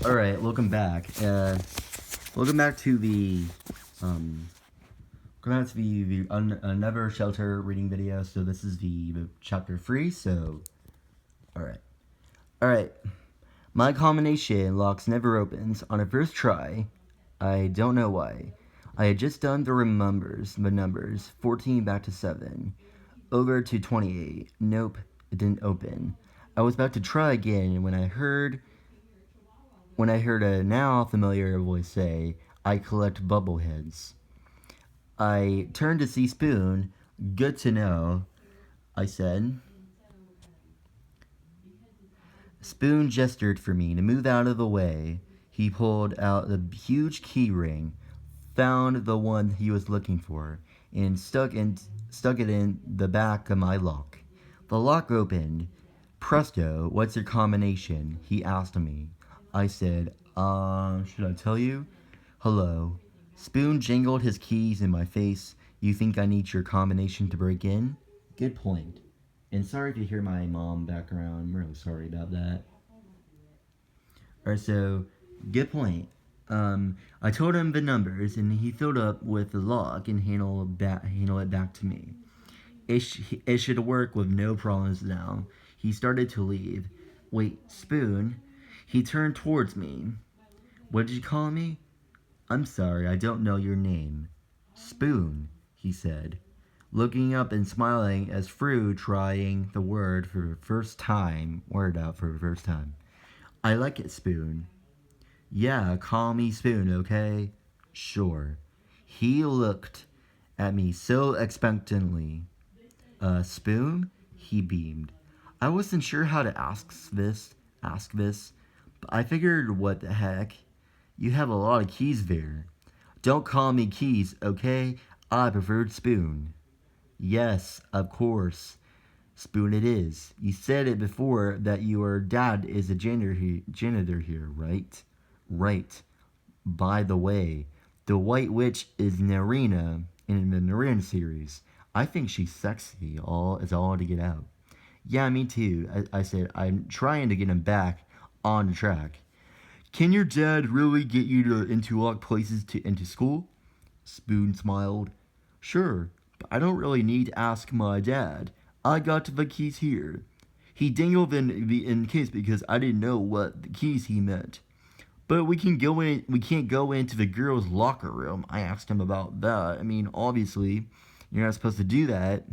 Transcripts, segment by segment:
Alright, welcome back. Welcome back to the, Never Shelter reading video. So this is the chapter 3, so, alright. Alright, my combination locks never opens. On a first try, I don't know why. I had just done the numbers, 14 back to 7, over to 28. Nope, it didn't open. I was about to try again when I heard a now familiar voice say, "I collect bubbleheads." I turned to see Spoon. "Good to know," I said. Spoon gestured for me to move out of the way. He pulled out the huge key ring, found the one he was looking for, and stuck it in the back of my lock. The lock opened. "Presto, what's your combination?" he asked me. I said, should I tell you? "Hello." Spoon jingled his keys in my face. "You think I need your combination to break in?" Good point. And sorry if you hear my mom background. I'm really sorry about that. Alright, so, good point. I told him the numbers, and he filled up with the lock and handle it back to me. It should work with no problems now. He started to leave. "Wait, Spoon." He turned towards me. "What did you call me?" "I'm sorry, I don't know your name." "Spoon," he said, looking up and smiling as through trying the word out for the first time. "I like it, Spoon." "Yeah, call me Spoon, okay?" "Sure." He looked at me so expectantly. Spoon?" He beamed. I wasn't sure how to ask this, but I figured, what the heck? You have a lot of keys there. "Don't call me Keys, okay? I preferred Spoon." "Yes, of course. Spoon it is. You said it before that your dad is a janitor here, right?" "Right. By the way, the White Witch is Narina in the Narina series. I think she's sexy, all to get out." "Yeah, me too," I said. I'm trying to get him back on the track. "Can your dad really get you to interlock places into school?" Spoon smiled. "Sure, but I don't really need to ask my dad. I got the keys here." He dingled in case because I didn't know what the keys he meant. "But we can't go into the girls' locker room." I asked him about that. I mean, obviously, you're not supposed to do that.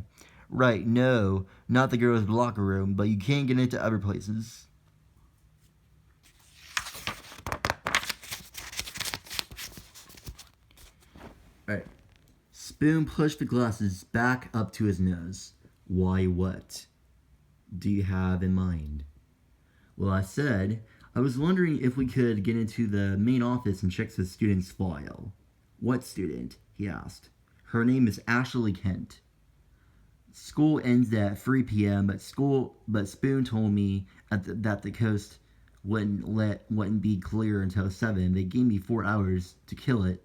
"Right, no, not the girls' locker room, but you can get into other places." Alright. Spoon pushed the glasses back up to his nose. "Why, what do you have in mind?" Well, I said, "I was wondering if we could get into the main office and check the student's file." "What student?" he asked. "Her name is Ashley Kent. School ends at 3 p.m., but Spoon told me that the coast wouldn't be clear until 7. They gave me 4 hours to kill.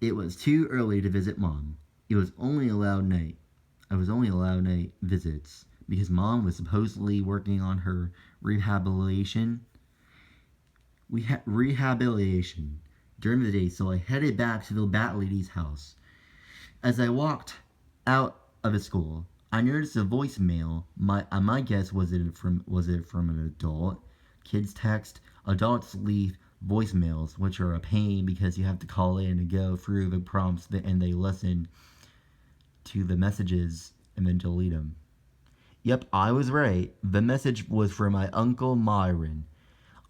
It was too early to visit Mom. I was only allowed night visits because Mom was supposedly working on her rehabilitation during the day, so I headed back to the Bat Lady's house. As I walked out of the school, I noticed a voicemail. My guess was it from an adult. Kids text. Adults leave voicemails, which are a pain because you have to call in and go through the prompts and they listen to the messages and then delete them. Yep, I was right. The message was from my Uncle Myron.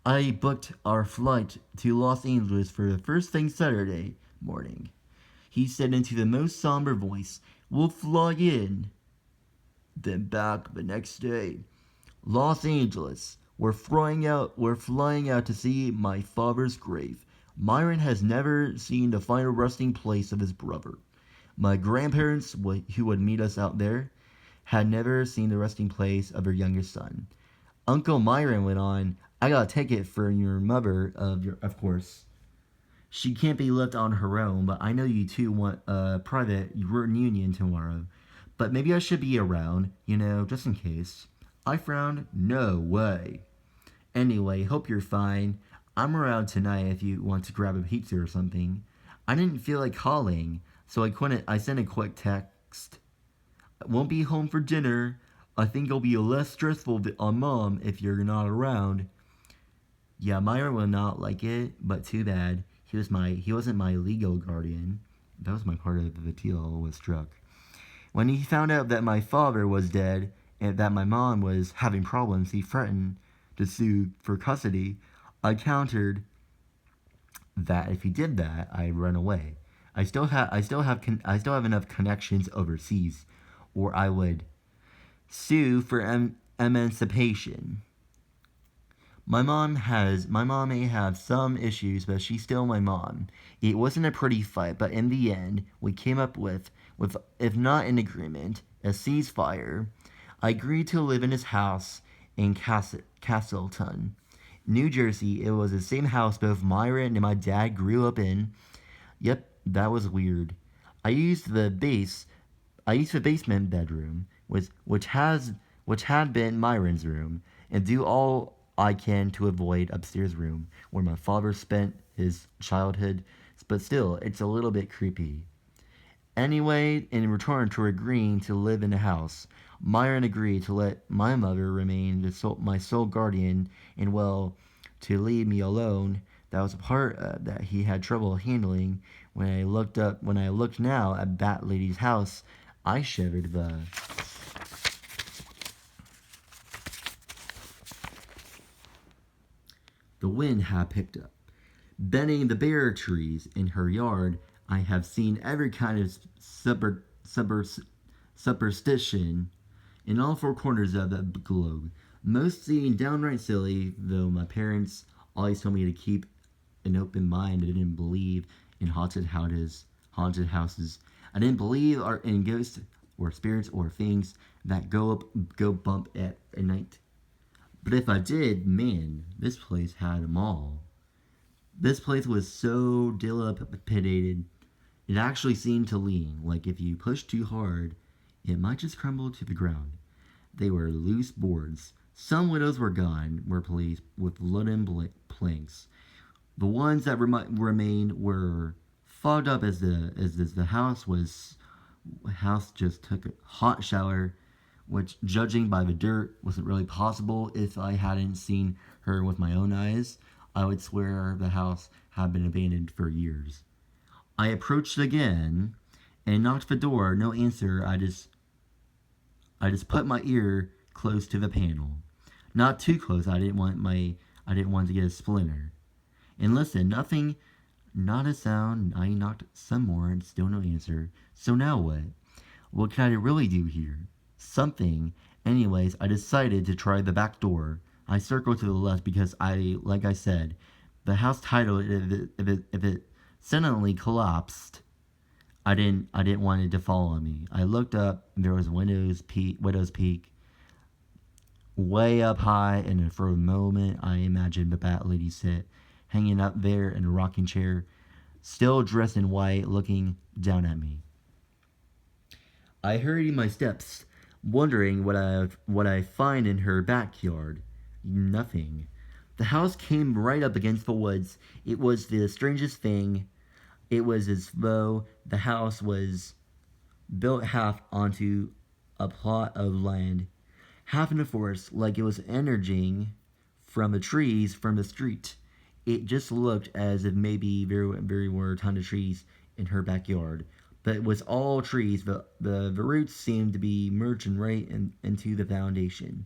"I booked our flight to Los Angeles for the first thing Saturday morning," he said into the most somber voice. "We'll fly in, then back the next day. Los Angeles. We're flying out to see my father's grave. Myron has never seen the final resting place of his brother. My grandparents, who would meet us out there, had never seen the resting place of their youngest son." Uncle Myron went on, "I got a ticket for your mother, of course. She can't be left on her own, but I know you two want a private reunion tomorrow. But maybe I should be around, just in case." I frowned. "No way." Anyway, hope you're fine. I'm around tonight if you want to grab a pizza or something. I didn't feel like calling, so I sent a quick text. Won't be home for dinner. I think it'll be less stressful on Mom if you're not around. Yeah, Myron will not like it, but too bad. He wasn't my legal guardian. That was my part of the deal was struck. When he found out that my father was dead and that my mom was having problems, he threatened to sue for custody. I countered that if he did that, I'd run away. I still have enough connections overseas, or I would sue for emancipation. My mom may have some issues, but she's still my mom. It wasn't a pretty fight, but in the end, we came up with if not an agreement, a ceasefire. I agreed to live in his house in Castleton, New Jersey. It was the same house both Myron and my dad grew up in. Yep, that was weird. I used the basement bedroom, which had been Myron's room, and do all I can to avoid upstairs room where my father spent his childhood, but still, it's a little bit creepy. Anyway, in return to agreeing to live in the house, Myron agreed to let my mother remain my sole guardian and, well, to leave me alone. That was a part that he had trouble handling. When I looked now at that lady's house, I shivered. The wind had picked up. Bending the bare trees in her yard, I have seen every kind of superstition in all four corners of the globe. Most seem downright silly, though my parents always told me to keep an open mind. I didn't believe in haunted houses. I didn't believe in ghosts or spirits or things that go bump at night. But if I did, man, this place had them all. This place was so dilapidated, it actually seemed to lean, like if you pushed too hard, it might just crumble to the ground. They were loose boards. Some windows were gone, were placed with wooden planks. The ones that remained were fogged up as the house just took a hot shower, which, judging by the dirt, wasn't really possible if I hadn't seen her with my own eyes. I would swear the house had been abandoned for years. I approached again and knocked the door. No answer. I just put my ear close to the panel. Not too close. I didn't want to get a splinter. And listen, nothing, not a sound. I knocked some more and still no answer. So now what? What can I really do here? Something. Anyways, I decided to try the back door. I circled to the left because like I said, the house title, if it suddenly collapsed, I didn't want it to follow me. I looked up, and there was widow's peak, way up high, and for a moment I imagined the Bat Lady sit, hanging up there in a rocking chair, still dressed in white, looking down at me. I hurried my steps, wondering what I find in her backyard. Nothing. The house came right up against the woods. It was the strangest thing. It was as though the house was built half onto a plot of land, half in the forest, like it was emerging from the trees from the street. It just looked as if maybe there were a ton of trees in her backyard. But it was all trees. The roots seemed to be merging right into the foundation.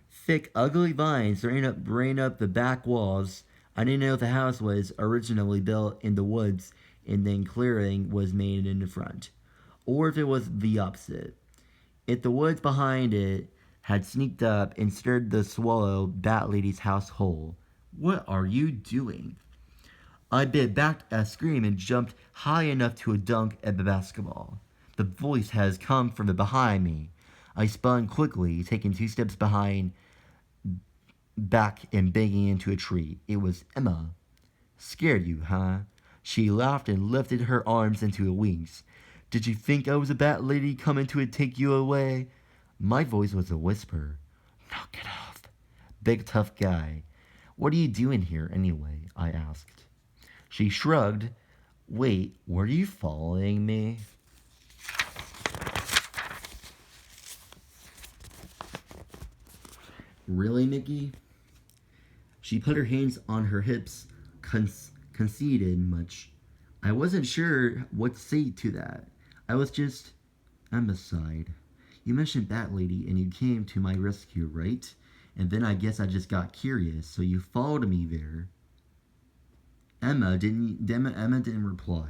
Thick, ugly vines ran up the back walls. I didn't know if the house was originally built in the woods and then clearing was made in the front, or if it was the opposite. If the woods behind it had sneaked up and stirred the swallow Bat Lady's house whole. What are you doing? I bit back a scream and jumped high enough to a dunk at the basketball. The voice has come from behind me. I spun quickly, taking 2 steps back and banging into a tree. It was Emma. Scared you, huh? She laughed and lifted her arms into her wings. Did you think I was a Bat Lady coming to take you away? My voice was a whisper. Knock it off. Big tough guy. What are you doing here anyway? I asked. She shrugged. Wait, were you following me? Really, Mickey? She put her hands on her hips, conceded much. I wasn't sure what to say to that. I was just. Emma sighed. You mentioned that lady and you came to my rescue, right? And then I guess I just got curious, so you followed me there. Emma didn't reply.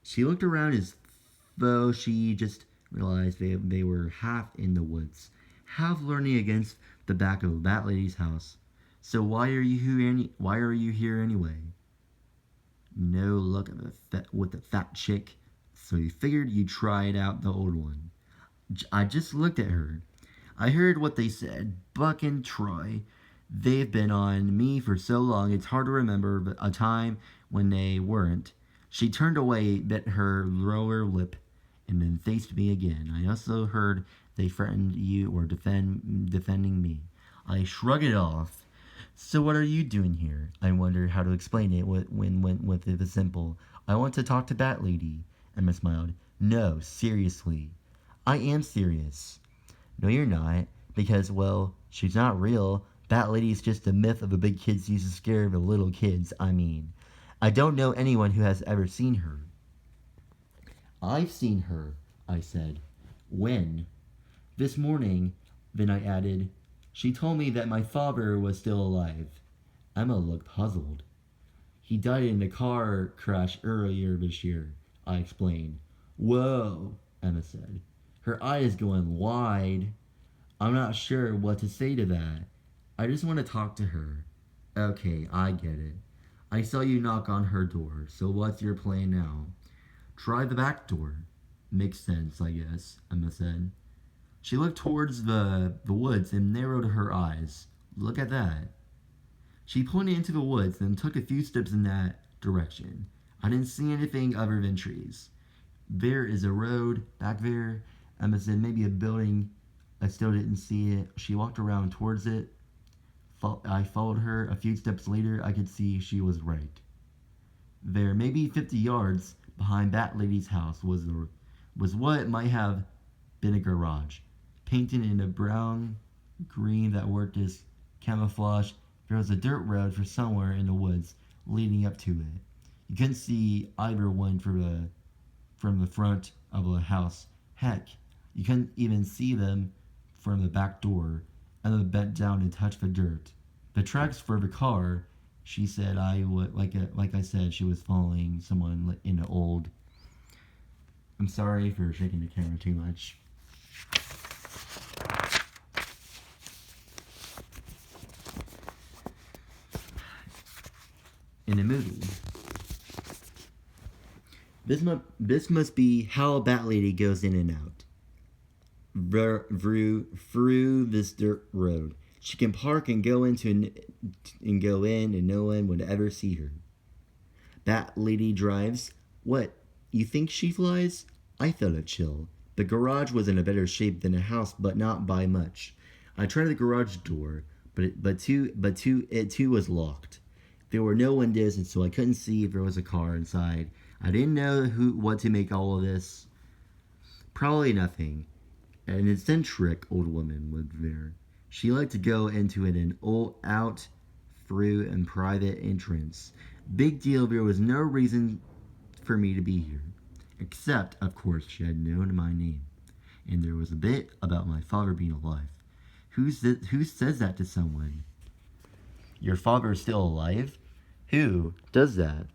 She looked around as though she just realized they were half in the woods, half leaning against the back of that lady's house. So why are you here anyway? No luck with the fat chick. So you figured you'd try it out the old one. I just looked at her. I heard what they said. Buck and Troy. They've been on me for so long it's hard to remember a time when they weren't. She turned away, bit her lower lip, and then faced me again. I also heard they threatened you or defending me. I shrugged it off. So what are you doing here? I wondered how to explain it when with it was simple. I want to talk to that lady. Emma smiled. No, seriously. I am serious. No, you're not. Because, well, she's not real. That lady's just a myth of a big kids used to scare the little kids, I mean. I don't know anyone who has ever seen her. I've seen her, I said. When? This morning. Then I added, she told me that my father was still alive. Emma looked puzzled. He died in a car crash earlier this year, I explained. Whoa, Emma said. Her eyes going wide. I'm not sure what to say to that. I just want to talk to her. Okay, I get it. I saw you knock on her door, so what's your plan now? Try the back door. Makes sense, I guess, Emma said. She looked towards the woods and narrowed her eyes. Look at that. She pointed into the woods and took a few steps in that direction. I didn't see anything other than trees. There is a road back there. Emma said maybe a building. I still didn't see it. She walked around towards it. I followed her. A few steps later, I could see she was right. There, maybe 50 yards behind that lady's house, was what might have been a garage, painted in a brown green that worked as camouflage. There was a dirt road for somewhere in the woods leading up to it. You couldn't see either one from the front of the house. Heck, you couldn't even see them from the back door. Emma bent down and touched the dirt. The tracks for the car. She said like I said, she was following someone in the old. I'm sorry for shaking the camera too much. In the movie. This must be how a bat lady goes in and out. Through this dirt road. She can park and go in and no one would ever see her. Bat lady drives. What? You think she flies? I felt a chill. The garage was in a better shape than the house, but not by much. I tried the garage door, but it too was locked. There were no windows, and so I couldn't see if there was a car inside. I didn't know what to make all of this. Probably nothing. An eccentric old woman lived there. She liked to go into an out through and private entrance. Big deal, there was no reason for me to be here. Except, of course, she had known my name. And there was a bit about my father being alive. Who says that to someone? Your father is still alive? Who does that?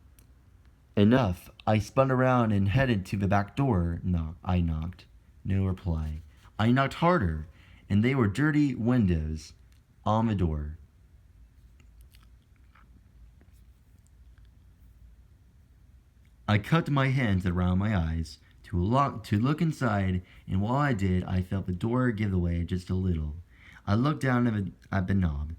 Enough. I spun around and headed to the back door. I knocked. No reply. I knocked harder, and they were dirty windows on the door. I cupped my hands around my eyes to look inside, and while I did, I felt the door give away just a little. I looked down at the knob.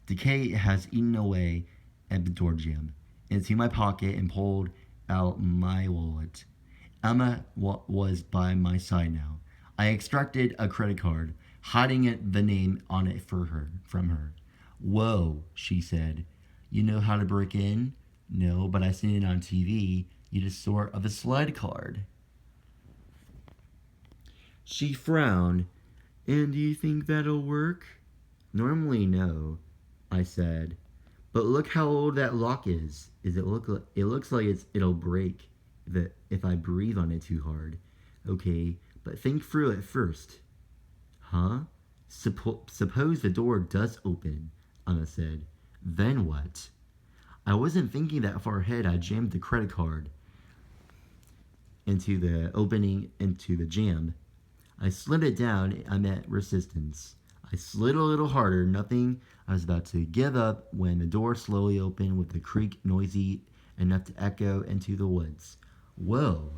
Decay has eaten away at the door jamb into my pocket and pulled out my wallet. Emma was by my side now. I extracted a credit card, hiding the name on it from her. Whoa, she said. You know how to break in? No, but I seen it on TV. You just sort of a slide card. She frowned. And do you think that'll work? Normally, no, I said. But look how old that lock is. It looks like it'll break if I breathe on it too hard. Okay, but think through it first. Huh? Suppose the door does open, Emma said. Then what? I wasn't thinking that far ahead. I jammed the credit card into the jam. I slid it down. I met resistance. I slid a little harder. Nothing. I was about to give up when the door slowly opened with a creak noisy enough to echo into the woods. Whoa,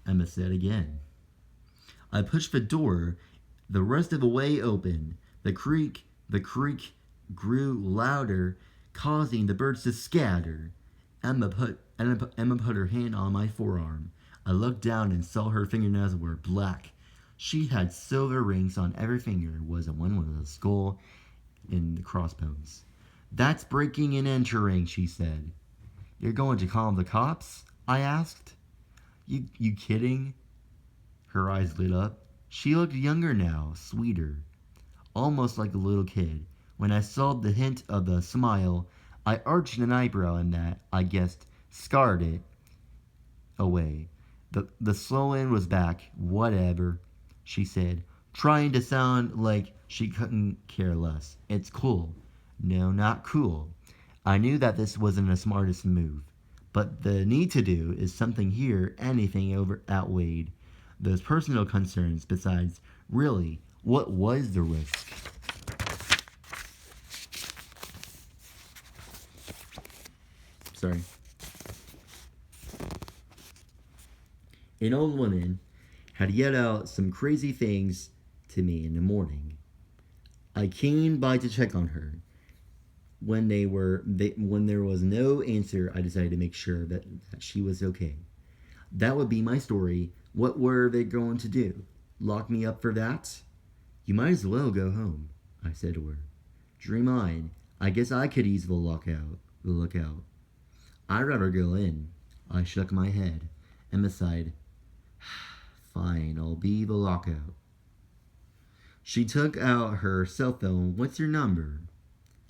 Emma said again. I pushed the door the rest of the way open. The creak grew louder, causing the birds to scatter. Emma put her hand on my forearm. I looked down and saw her fingernails were black. She had silver rings on every finger. One with a skull in the crossbones. That's breaking and entering, she said. You're going to call the cops? I asked. You kidding? Her eyes lit up. She looked younger now, sweeter, almost like a little kid. When I saw the hint of the smile, I arched an eyebrow and that, I guessed, scarred it away. The slow-in was back. Whatever, she said, trying to sound like she couldn't care less. It's cool. No, not cool. I knew that this wasn't the smartest move. But the need to do is something here anything outweighed those personal concerns. Besides, really, what was the risk? Sorry. An old woman had yelled out some crazy things to me in the morning. I came by to check on her. When there was no answer, I decided to make sure that she was okay. That would be my story. What were they going to do? Lock me up for that? You might as well go home, I said to her. Dream on. I guess I could ease the lookout. I'd rather go in. I shook my head. Emma sighed. Fine, I'll be the lockout. She took out her cell phone. What's your number?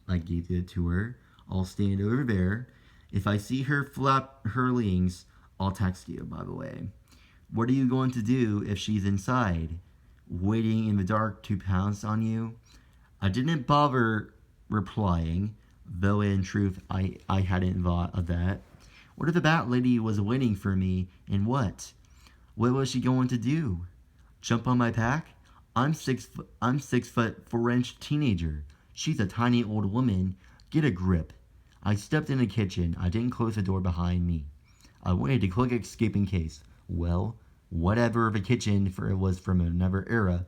I gave it to her. I'll stand over there. If I see her flap her wings, I'll text you, by the way. What are you going to do if she's inside, waiting in the dark to pounce on you? I didn't bother replying, though in truth I hadn't thought of that. What if the bat lady was waiting for me, and what? What was she going to do? Jump on my back? I'm 6'4" teenager. She's a tiny old woman. Get a grip. I stepped in the kitchen. I didn't close the door behind me. I wanted to click escape in case. Well, whatever the kitchen for it was from another era.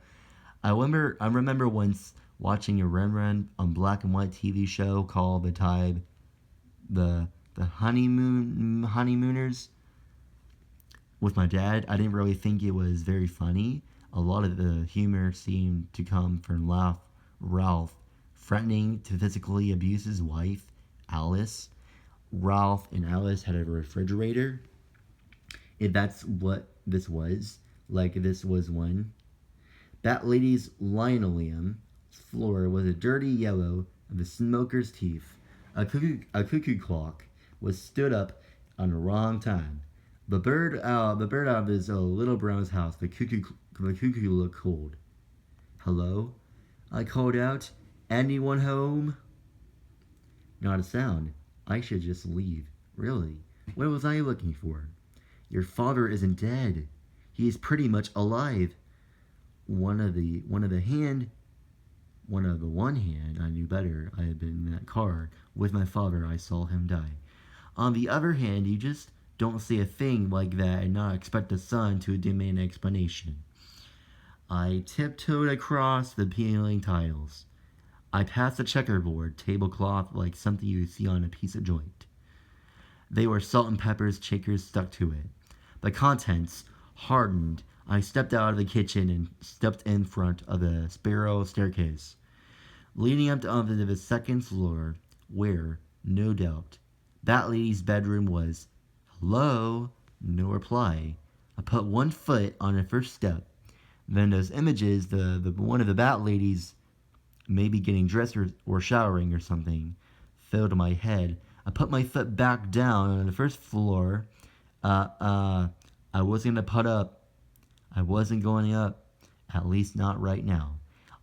I remember once watching a Rembrandt on black and white TV show called the Honeymooners with my dad. I didn't really think it was very funny. A lot of the humor seemed to come from Ralph threatening to physically abuse his wife, Alice. Ralph and Alice had a refrigerator. If that's what this was, like this was one. That lady's linoleum floor was a dirty yellow of the smoker's teeth. A cuckoo clock was stood up on the wrong time. The bird out of his little brown's house. The cuckoo looked cold. Hello? I called out. Anyone home? Not a sound. I should just leave. Really? What was I looking for? Your father isn't dead. He is pretty much alive. One of the one hand, I knew better. I had been in that car with my father. I saw him die. On the other hand, you just don't say a thing like that and not expect the son to demand an explanation. I tiptoed across the peeling tiles. I passed a checkerboard tablecloth like something you see on a piece of joint. They were salt and pepper shakers stuck to it. The contents hardened. I stepped out of the kitchen and stepped in front of the spiral staircase. leading up to onto the second floor, where, no doubt, that lady's bedroom was. Hello? No reply. I put one foot on the first step. Then those images, the one of the bat ladies maybe getting dressed or showering or something, filled my head. I put my foot back down on the first floor. Uh, uh, I wasn't gonna put up. I wasn't going up. At least not right now.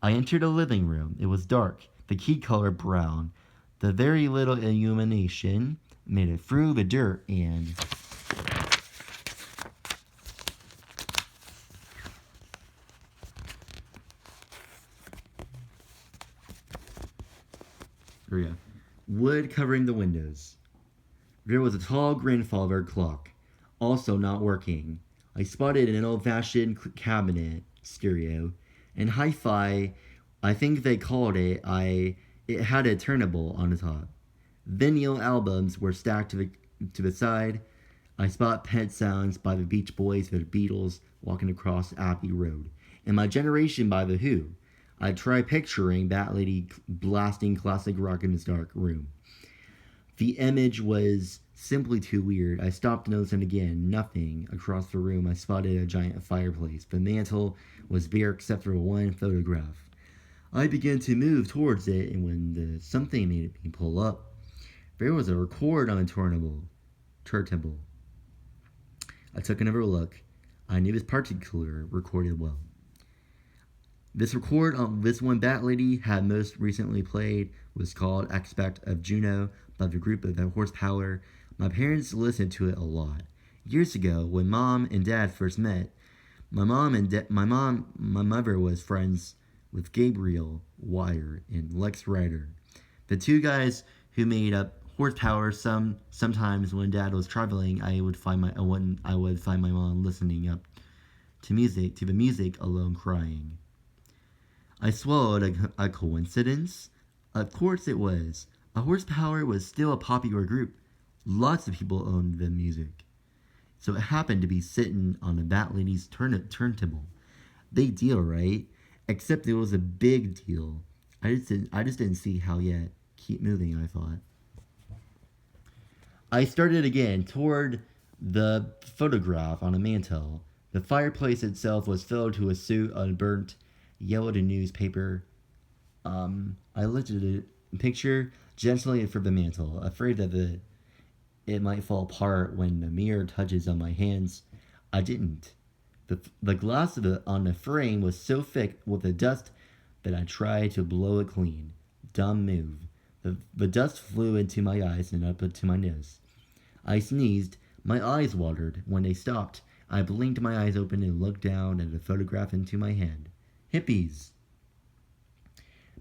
I entered the living room. It was dark, the key color brown. The very little illumination made it through the dirt and... There we go. Wood covering the windows. There was a tall grandfather clock, also not working. I spotted an old-fashioned cabinet stereo and hi-fi. I think they called it. It had a turntable on the top. Vinyl albums were stacked to the side. I spot Pet Sounds by the Beach Boys, the Beatles walking across Abbey Road, and My Generation by The Who. I try picturing that lady blasting classic rock in this dark room. The image was simply too weird. I stopped noticing again. Nothing. Across the room, I spotted a giant fireplace. The mantel was bare except for one photograph. I began to move towards it, and when something made me pull up, there was a record on a turntable. I took another look. I knew this particular recorded well. This record on this one Bat Lady had most recently played was called Expect of Juno by the group of the Horsepower. My parents listened to it a lot. Years ago, when Mom and Dad first met, my mother was friends with Gabriel Wire and Lex Rider, the two guys who made up Horsepower. Sometimes when Dad was traveling, I would find my mom listening up to the music alone, crying. I swallowed. A coincidence? Of course it was. A Horsepower was still a popular group. Lots of people owned the music. So it happened to be sitting on the Bat Lady's turntable. Big deal, right? Except it was a big deal. I just didn't see how yet. Keep moving, I thought. I started again toward the photograph on a mantel. The fireplace itself was filled to a suit of burnt yellow newspaper. I lifted the picture gently from the mantel, afraid that it might fall apart when the mirror touches on my hands. I didn't. The glass on the frame was so thick with the dust that I tried to blow it clean. Dumb move. The dust flew into my eyes and up to my nose. I sneezed. My eyes watered. When they stopped, I blinked my eyes open and looked down at the photograph into my hand. Hippies.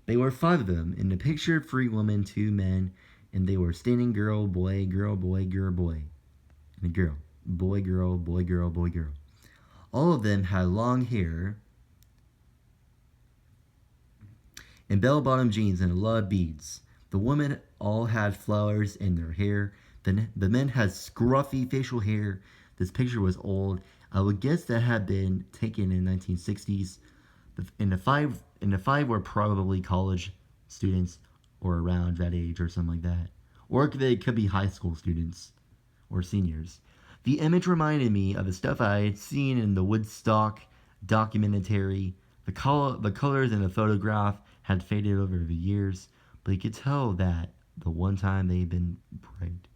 They were 5 of them. In the picture, 3 women, 2 men, and they were standing girl, boy, girl, boy, girl, boy. And a girl. Boy, girl, boy, girl, boy, girl. All of them had long hair and bell-bottom jeans and a lot of beads. The women all had flowers in their hair. The men had scruffy facial hair. This picture was old. I would guess that had been taken in the 1960s. And the five were probably college students or around that age or something like that. Or they could be high school students or seniors. The image reminded me of the stuff I had seen in the Woodstock documentary. The colors in the photograph had faded over the years, but you could tell that the one time they'd been bright.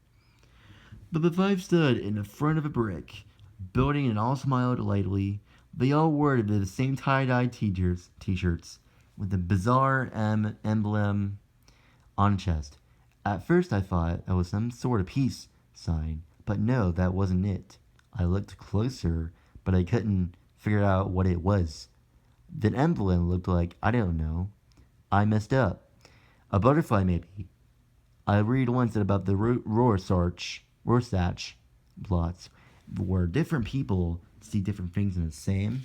But the 5 stood in the front of a brick building and all smiled lightly. They all wore the same tie-dye t-shirts with the bizarre M emblem on chest. At first I thought it was some sort of peace sign, but no, that wasn't it. I looked closer, but I couldn't figure out what it was. The emblem looked like, I don't know. I messed up. A butterfly, maybe. I read once about the Rorschach plots, where different people see different things in the same.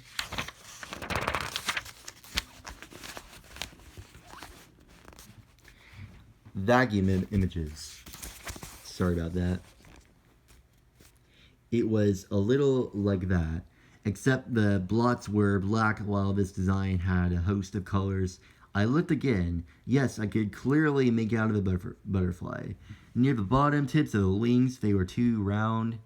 Vacuum images. Sorry about that. It was a little like that, except the blots were black while this design had a host of colors. I looked again. Yes, I could clearly make out of the butterfly. Near the bottom tips of the wings, they were two round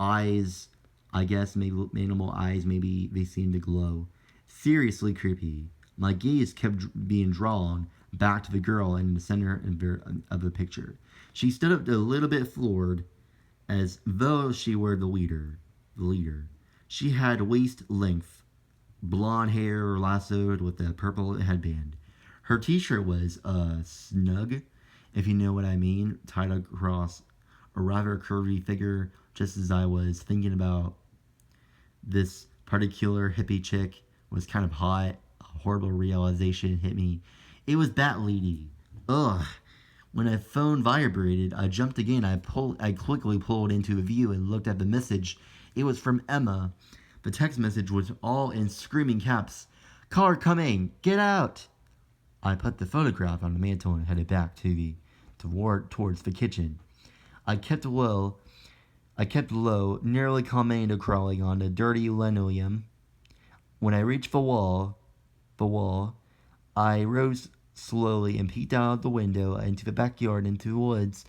eyes. I guess maybe animal eyes, maybe they seemed to glow. Seriously creepy. My gaze kept being drawn back to the girl in the center of the picture. She stood up a little bit floored, as though she were the leader. She had waist length, blonde hair lassoed with a purple headband. Her t-shirt was snug, if you know what I mean, tied across a rather curvy figure, just as I was thinking about this particular hippie chick was kind of hot. A horrible realization hit me. It was that lady. Ugh. When a phone vibrated, I jumped again. I quickly pulled into view and looked at the message. It was from Emma. The text message was all in screaming caps. Car coming! Get out! I put the photograph on the mantel and headed back towards the kitchen. I kept low, nearly coming to crawling on the dirty linoleum. When I reached the wall, I rose slowly and peeked out the window into the backyard into the woods.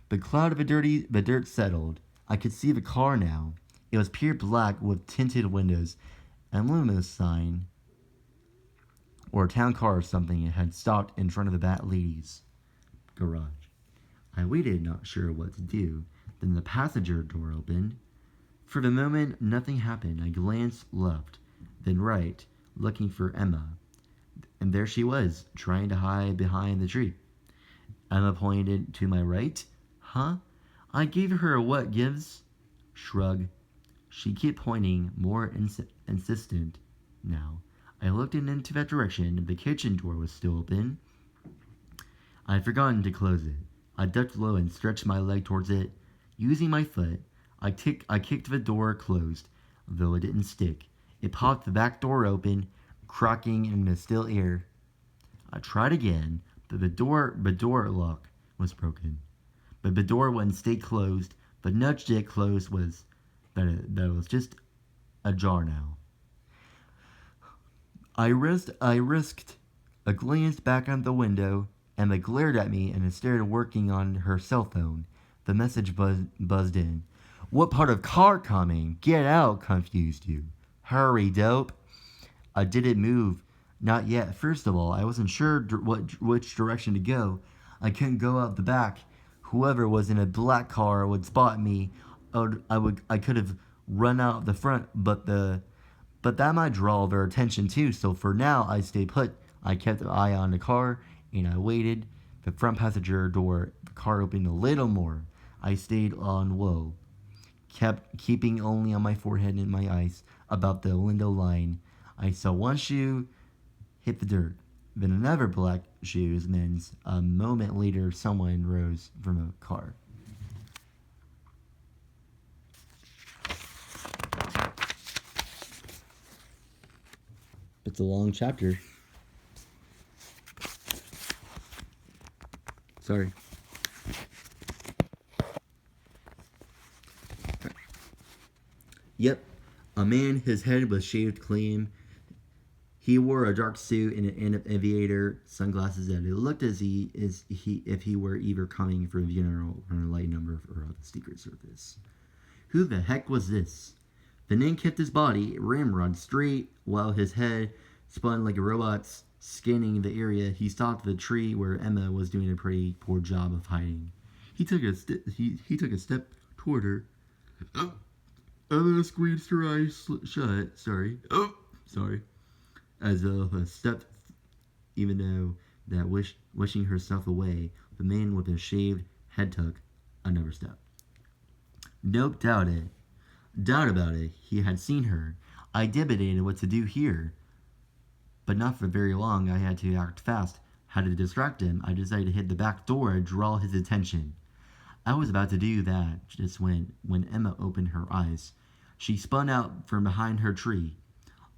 The cloud of the dirt settled. I could see the car now. It was pure black with tinted windows. An Lumos sign, or a town car or something, had stopped in front of the Bat Lady's garage. I waited, not sure what to do. Then the passenger door opened. For the moment, nothing happened. I glanced left, then right, looking for Emma. And there she was, trying to hide behind the tree. Emma pointed to my right. Huh? I gave her a what gives? Shrug. She kept pointing, more insistent now. I looked into that direction. The kitchen door was still open. I had forgotten to close it. I ducked low and stretched my leg towards it. Using my foot, I kicked the door closed, though it didn't stick. It popped the back door open, cracking in the still air. I tried again, but the door lock was broken. But the door wouldn't stay closed. But nudged it closed was that it was just ajar now. I risked a glance back out the window. Emma glared at me and started working on her cell phone. The message buzzed in. What part of car coming? Get out, confused you. Hurry, dope. I didn't move. Not yet. First of all, I wasn't sure which direction to go. I couldn't go out the back. Whoever was in a black car would spot me. I could have run out the front, but that might draw their attention too. So for now, I stayed put. I kept an eye on the car and I waited. The front passenger door, the car opened a little more. I stayed on low, keeping only on my forehead and my eyes about the window line. I saw one shoe hit the dirt, then another black shoe, and then a moment later someone rose from a car. It's a long chapter. Sorry. Yep, a man, his head was shaved clean. He wore a dark suit and an aviator sunglasses, and it looked as if he were either coming from a funeral or a light number or the Secret Service. Who the heck was this? The man kept his body ramrod straight while his head spun like a robot's. Scanning the area, he stopped the tree where Emma was doing a pretty poor job of hiding. He took a step toward her. Emma squeezed her eyes shut. Sorry. As though a step, even though that wishing herself away, the man with a shaved head took another step. Nope, doubt about it. He had seen her. I debated what to do here. But not for very long. I had to act fast. How to distract him? I decided to hit the back door and draw his attention. I was about to do that just when Emma opened her eyes. She spun out from behind her tree,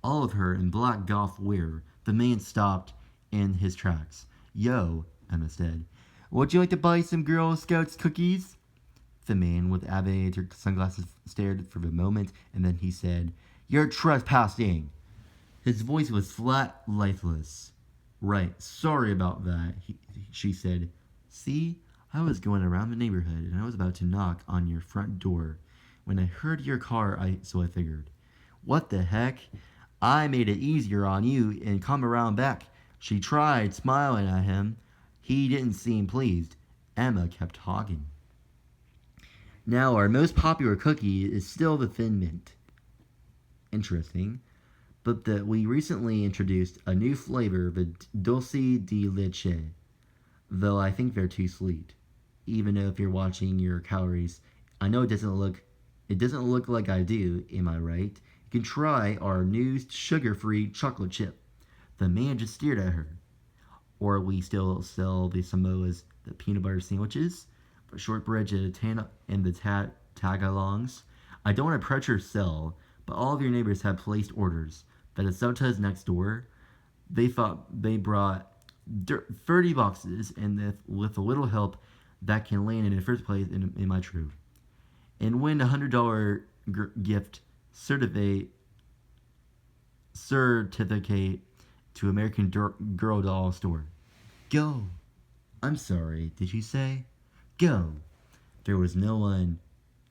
all of her in black golf wear. The man stopped in his tracks. Yo, Emma said. Would you like to buy some Girl Scouts cookies? The man with aviator sunglasses stared for a moment, and then he said, You're trespassing. His voice was flat, lifeless. Right, sorry about that, she said. See, I was going around the neighborhood and I was about to knock on your front door when I heard your car, so I figured. What the heck? I made it easier on you and come around back. She tried smiling at him. He didn't seem pleased. Emma kept talking. Now, our most popular cookie is still the Thin Mint. Interesting. But we recently introduced a new flavor, the Dulce de Leche, though I think they're too sweet. Even though if you're watching your calories, I know it doesn't look like I do, am I right? You can try our new sugar-free chocolate chip. The man just stared at her. Or we still sell the Samoas, the peanut butter sandwiches, the shortbread and the tagalongs. I don't want to pressure sell, but all of your neighbors have placed orders. That is Sota's next door. They thought they brought 30 boxes, and with a little help, that can land in the first place in my troop. And win a $100 gift certificate to American Girl doll store. Go. I'm sorry, did you say? Go. There was no one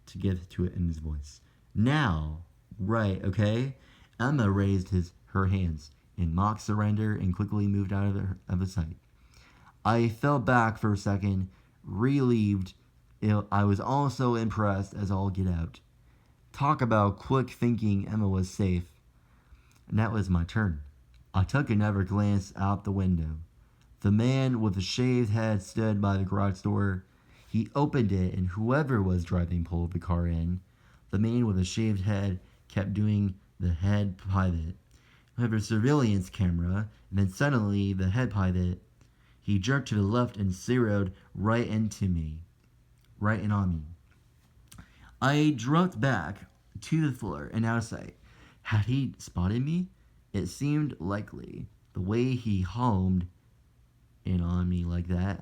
to give to it in his voice. Now, right, okay? Emma raised her hands in mock surrender and quickly moved out of the sight. I fell back for a second, relieved. I was also impressed as all get out. Talk about quick thinking. Emma was safe. And that was my turn. I took another glance out the window. The man with the shaved head stood by the garage door. He opened it, and whoever was driving pulled the car in. The man with the shaved head kept doing the head pivot. I have a surveillance camera, and then suddenly the head pivot. He jerked to the left and zeroed right in on me. I dropped back to the floor and out of sight. Had he spotted me? It seemed likely. The way he homed in on me like that,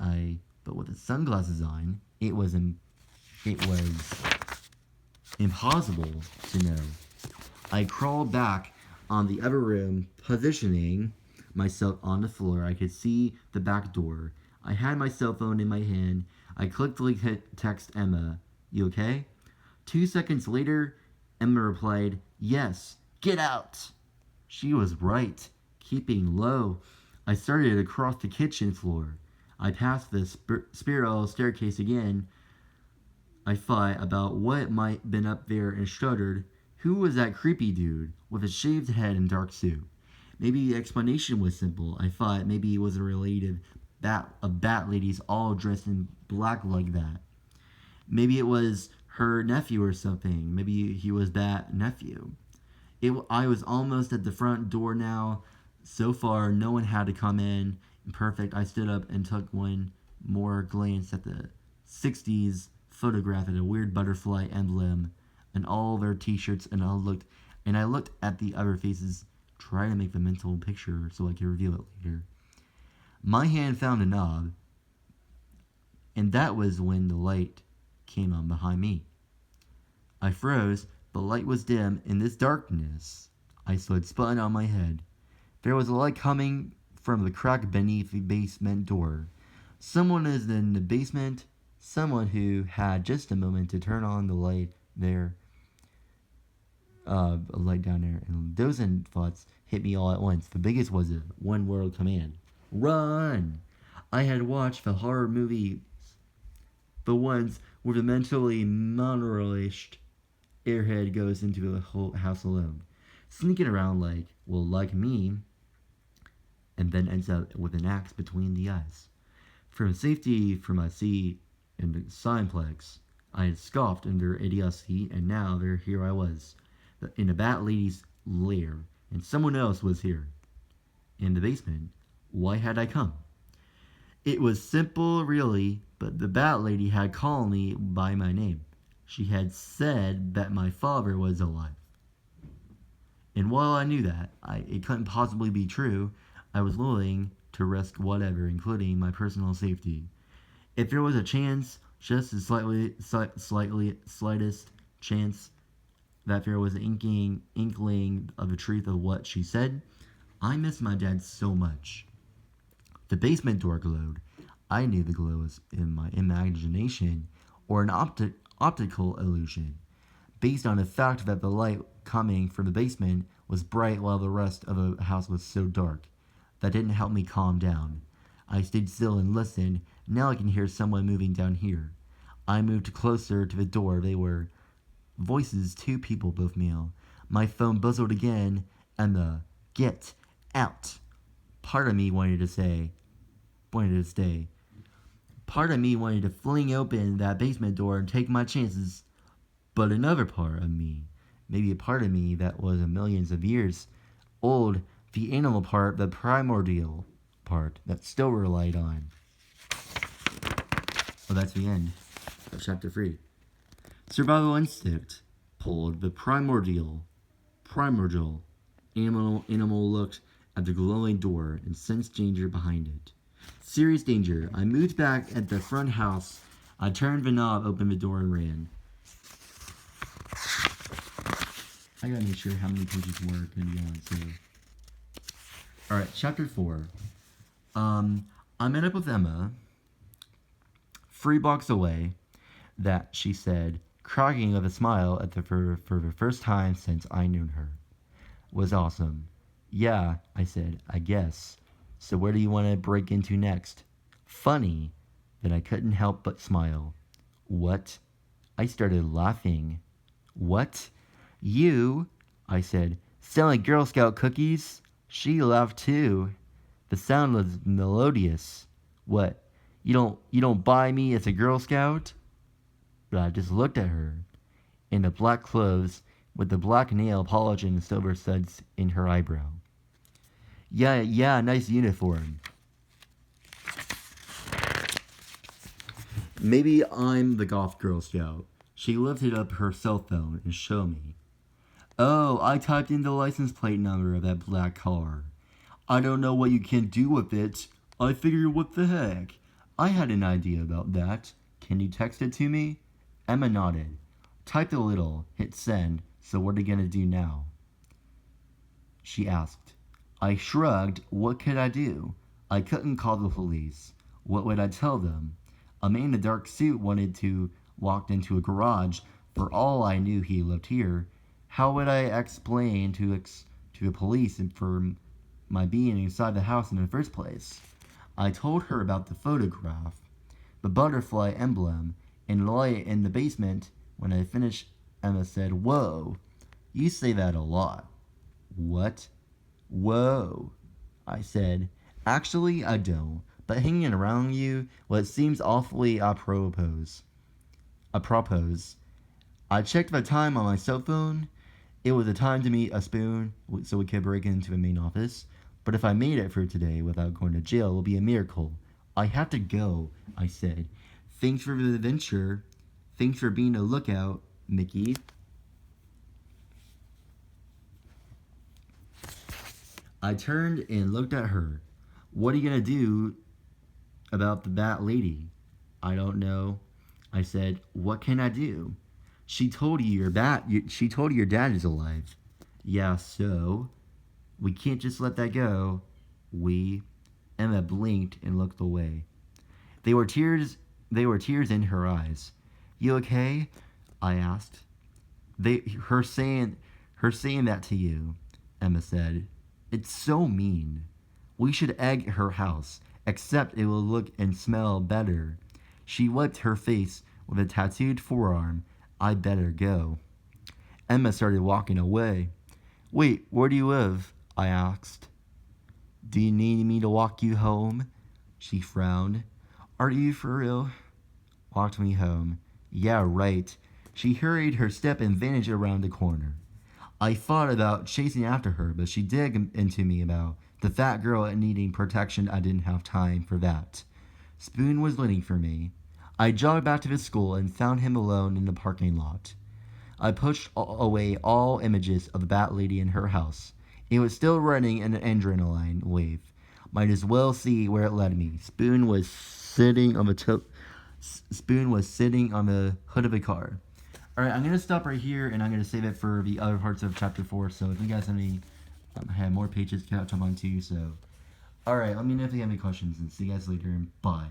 but with the sunglasses on, it was impossible to know. I crawled back on the other room, positioning myself on the floor. I could see the back door. I had my cell phone in my hand. I quickly text Emma, "You okay?" 2 seconds later, Emma replied, "Yes, get out." She was right. Keeping low, I started across the kitchen floor. I passed the spiral staircase again. I thought about what might have been up there and shuddered. Who was that creepy dude with a shaved head and dark suit? Maybe the explanation was simple. I thought maybe it was a related bat ladies all dressed in black like that. Maybe it was her nephew or something. Maybe he was that nephew. I was almost at the front door now. So far, no one had to come in. Perfect. I stood up and took one more glance at the 60s photograph of a weird butterfly emblem and all their t-shirts, and I looked at the other faces, trying to make the mental picture so I could reveal it later. My hand found a knob, and that was when the light came on behind me. I froze. The light was dim. In this darkness, I stood spun on my head. There was a light coming from the crack beneath the basement door. Someone is in the basement. Someone who had just a moment to turn on the light there. A light down there. And those thoughts hit me all at once. The biggest was a one-word command. Run! I had watched the horror movies. The ones where the mentally malnourished airhead goes into the whole house alone, sneaking around like me, and then ends up with an axe between the eyes. For safety from my seat in the Cineplex, I had scoffed under idiocy, and now here I was, in a bat lady's lair, and someone else was here. In the basement. Why had I come? It was simple, really, but the bat lady had called me by my name. She had said that my father was alive. And while I knew that it couldn't possibly be true, I was willing to risk whatever, including my personal safety. If there was a chance, just the slightest chance, that there was an inkling of the truth of what she said, I miss my dad so much. The basement door glowed. I knew the glow was in my imagination or an optical illusion, based on the fact that the light coming from the basement was bright while the rest of the house was so dark. That didn't help me calm down. I stayed still and listened. Now I can hear someone moving down here. I moved closer to the door. They were voices, two people, both male. My phone buzzed again, and the "Get out." Part of me wanted to stay. Part of me wanted to fling open that basement door and take my chances. But another part of me, maybe a part of me that was millions of years old, the animal part, the primordial part that still relied on. Well, that's the end of chapter 3. Survival instinct pulled the primordial animal looked at the glowing door and sensed danger behind it. Serious danger. I moved back at the front house. I turned the knob, opened the door, and ran. I gotta make sure how many pages more are gonna be on, so. Alright, chapter 4. I met up with Emma 3 blocks away. That, she said, cracking with a smile at for the first time since I knew her. Was awesome. Yeah, I said, I guess. So where do you want to break into next? Funny that I couldn't help but smile. What? I started laughing. What? You? I said, selling Girl Scout cookies? She laughed too. The sound was melodious. What? You don't buy me as a Girl Scout? But I just looked at her, in the black clothes, with the black nail polish and silver studs in her eyebrow. Yeah, nice uniform. Maybe I'm the goth Girl Scout. She lifted up her cell phone and showed me. Oh, I typed in the license plate number of that black car. I don't know what you can do with it. I figured, what the heck? I had an idea about that. Can you text it to me? Emma nodded. Typed a little, hit send. So what are you gonna do now? She asked. I shrugged. What could I do? I couldn't call the police. What would I tell them? A man in a dark suit wanted to walk into a garage. For all I knew, he lived here. How would I explain to the police and for my being inside the house in the first place? I told her about the photograph, the butterfly emblem, and the light in the basement. When I finished, Emma said, Whoa, you say that a lot. What? Whoa, I said. Actually, I don't, but hanging around you, well, it seems awfully apropos. I checked the time on my cell phone. It was the time to meet a spoon, so we could break into the main office. But if I made it through today without going to jail, it will be a miracle. I have to go, I said. Thanks for the adventure. Thanks for being a lookout, Mickey. I turned and looked at her. What are you gonna do about that lady? I don't know. I said, what can I do? She told you your dad is alive. Yeah, so we can't just let that go. Emma blinked and looked away. There were tears in her eyes. You okay? I asked. Her saying that to you, Emma said. It's so mean. We should egg her house, except it will look and smell better. She wiped her face with a tattooed forearm. I'd better go. Emma started walking away. Wait, where do you live? I asked. Do you need me to walk you home? She frowned. Are you for real? Walked me home. Yeah, right. She hurried her step and vanished around the corner. I thought about chasing after her, but she dug into me about the fat girl and needing protection. I didn't have time for that. Spoon was waiting for me. I jogged back to the school and found him alone in the parking lot. I pushed away all images of the Bat Lady in her house. It was still running an adrenaline wave. Might as well see where it led me. Spoon was sitting on the hood of a car. Alright, I'm going to stop right here, and I'm going to save it for the other parts of chapter 4. So if you guys have any, I have more pages to catch up on too, so Alright, let me know if you have any questions, and see you guys later, and bye.